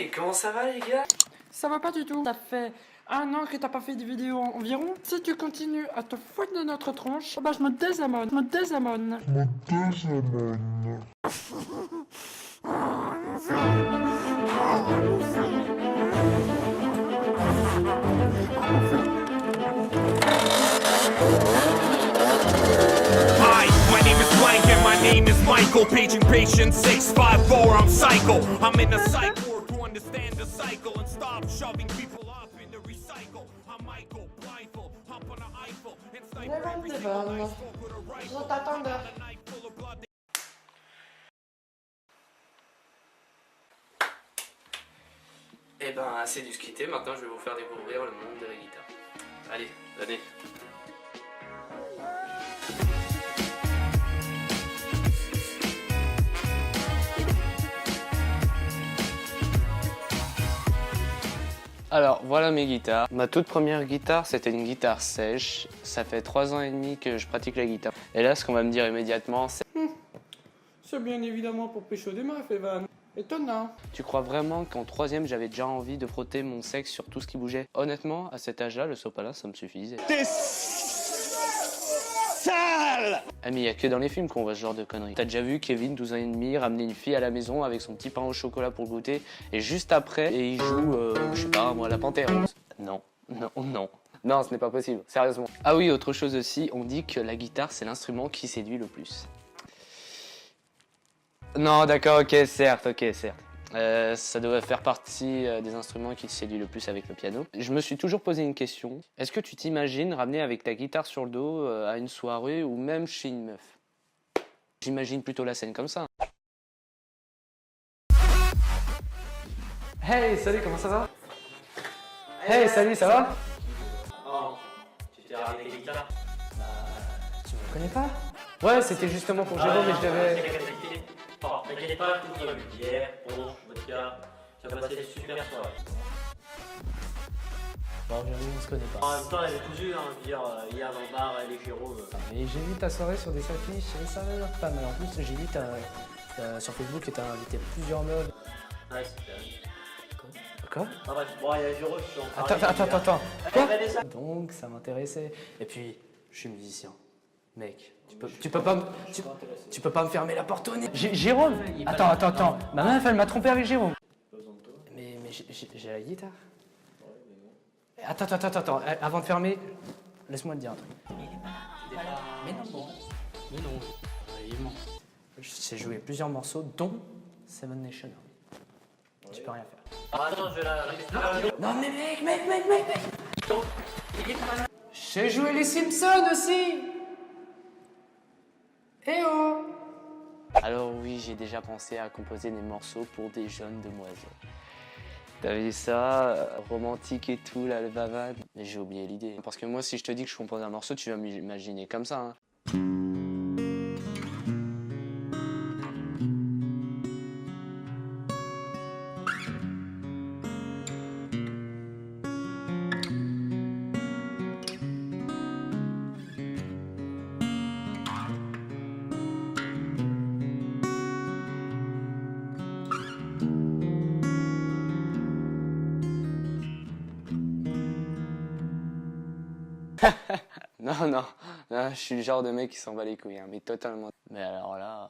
Ouais, comment ça va les gars? Ça va pas du tout. Ça fait 1 an que t'as pas fait de vidéo environ. Si tu continues à te foutre de notre tronche, bah je me désamone. Hi, my name is Blank and my name is Michael. Paging patient 654, I'm psycho. I'm in a psych ward to understand the cycle and stop shoving people off in the recycle. I'm Michael, blindfold, hop on an Eiffel and sniper every single night. Smoke with a rifle, a night full of blood. Eh ben, assez discuté, maintenant je vais vous faire découvrir le monde de la guitare. Allez, venez. Alors voilà mes guitares. Ma toute première guitare c'était une guitare sèche. Ça fait 3 ans et demi que je pratique la guitare. Et là ce qu'on va me dire immédiatement c'est... C'est bien évidemment pour pécho des meufs, Evan. Étonnant. Tu crois vraiment qu'en 3e j'avais déjà envie de frotter mon sexe sur tout ce qui bougeait? Honnêtement, à cet âge-là, le sopalin ça me suffisait. T'es sale! Ah mais y a que dans les films qu'on voit ce genre de conneries. T'as déjà vu Kevin, 12 ans et demi, ramener une fille à la maison avec son petit pain au chocolat pour le goûter et juste après, il joue, je sais pas moi, la panthère rose. Non, non, non. Non, ce n'est pas possible, sérieusement. Ah oui, autre chose aussi, on dit que la guitare c'est l'instrument qui séduit le plus. Non, d'accord, ok, certes. Ça devrait faire partie des instruments qui te séduit le plus avec le piano. Je me suis toujours posé une question. Est-ce que tu t'imagines ramener avec ta guitare sur le dos à une soirée ou même chez une meuf? J'imagine plutôt la scène comme ça. Hey, salut, comment ça va? Hey, salut, ça va? Oh, tu t'es arrêté avec les guitares? Tu me connais pas? Ouais, c'était justement pour Jérôme, mais je devais... Bon, t'inquiète pas, tout va bien. Bière, punch, vodka, tu vas passer une super soirée. Bon, Jérôme, on se connaît pas. En même temps, elle est cousue, hein, je veux dire, hier dans le bar, elle est Jérôme. Et j'ai vu ta soirée sur des affiches, et ça m'a l'air pas mal. En plus, j'ai vu sur Facebook que t'as invité plusieurs meufs. Ouais, c'était... Quoi? Ah bref, bon, il y a Jérôme, je suis en train Attends. Quoi? Donc, ça m'intéressait. Et puis, je suis musicien. Mec, tu peux pas me fermer la porte au nez. Jérôme! Attends. Ma meuf, elle m'a trompé avec Jérôme. Mais j'ai la guitare. Attends. Avant de fermer, laisse-moi te dire un truc. Mais non. Il ment. Je sais jouer plusieurs morceaux, dont Seven Nation Army. Tu peux rien faire. Ah attends, je vais la... Non mais mec. Je sais jouer les Simpsons aussi. Eh oh. Alors oui, j'ai déjà pensé à composer des morceaux pour des jeunes demoiselles. T'as vu ça, romantique et tout, là, le bavade. Mais j'ai oublié l'idée. Parce que moi, si je te dis que je compose un morceau, tu vas m'imaginer comme ça, hein. Non, je suis le genre de mec qui s'en bat les couilles, hein, mais totalement. Mais alors là...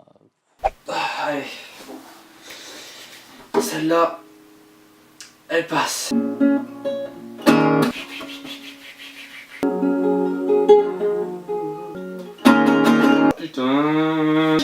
allez. Celle-là, elle passe. Putain.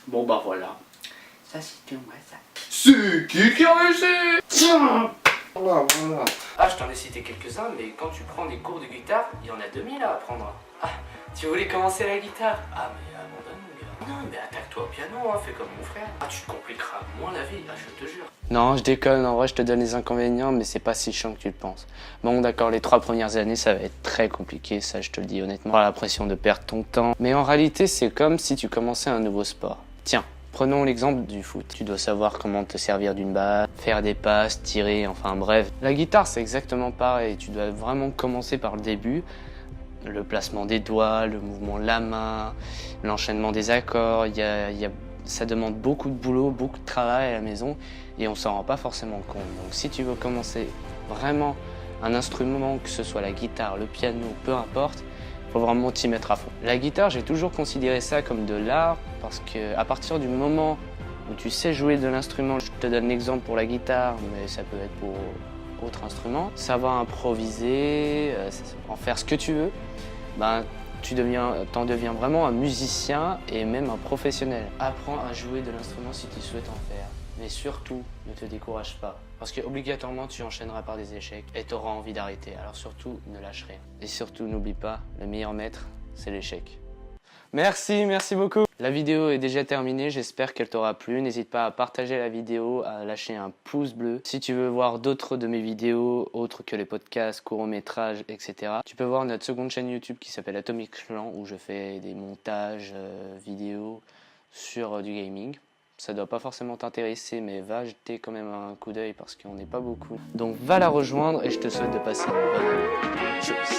Bon bah voilà. Ça c'était moi ça. C'est qui a réussi? Tiens. Voilà. Ah, je t'en ai cité quelques-uns, mais quand tu prends des cours de guitare, il y en a 2000 à apprendre. Ah, tu voulais commencer la guitare? Ah mais abandonne mon gars. non, mais attaque-toi au piano, hein, fais comme mon frère. Ah, tu te compliqueras moins la vie, là, je te jure. Non, je déconne, en vrai, je te donne les inconvénients, mais c'est pas si chiant que tu le penses. Bon, d'accord, les 3 premières années, ça va être très compliqué, ça, je te le dis honnêtement. T'auras l'impression de perdre ton temps. Mais en réalité, c'est comme si tu commençais un nouveau sport. Tiens, prenons l'exemple du foot. Tu dois savoir comment te servir d'une balle, faire des passes, tirer, enfin bref. La guitare, c'est exactement pareil. Tu dois vraiment commencer par le début. Le placement des doigts, le mouvement de la main, l'enchaînement des accords. Ça demande beaucoup de boulot, beaucoup de travail à la maison et on s'en rend pas forcément compte. Donc si tu veux commencer vraiment un instrument, que ce soit la guitare, le piano, peu importe, il faut vraiment t'y mettre à fond. La guitare, j'ai toujours considéré ça comme de l'art parce qu'à partir du moment où tu sais jouer de l'instrument, je te donne l'exemple pour la guitare, mais ça peut être pour autre instrument, savoir improviser, en faire ce que tu veux, ben, t'en deviens vraiment un musicien et même un professionnel. Apprends à jouer de l'instrument si tu souhaites en faire. Mais surtout, ne te décourage pas. Parce que obligatoirement, tu enchaîneras par des échecs et tu auras envie d'arrêter. Alors surtout, ne lâche rien. Et surtout, n'oublie pas, le meilleur maître, c'est l'échec. Merci beaucoup. La vidéo est déjà terminée, j'espère qu'elle t'aura plu. N'hésite pas à partager la vidéo, à lâcher un pouce bleu. Si tu veux voir d'autres de mes vidéos, autres que les podcasts, courts-métrages, etc., tu peux voir notre seconde chaîne YouTube qui s'appelle Atomic Clan, où je fais des montages vidéo sur du gaming. Ça doit pas forcément t'intéresser, mais va jeter quand même un coup d'œil parce qu'on n'est pas beaucoup. Donc va la rejoindre et je te souhaite de passer une bonne année. Tchuss.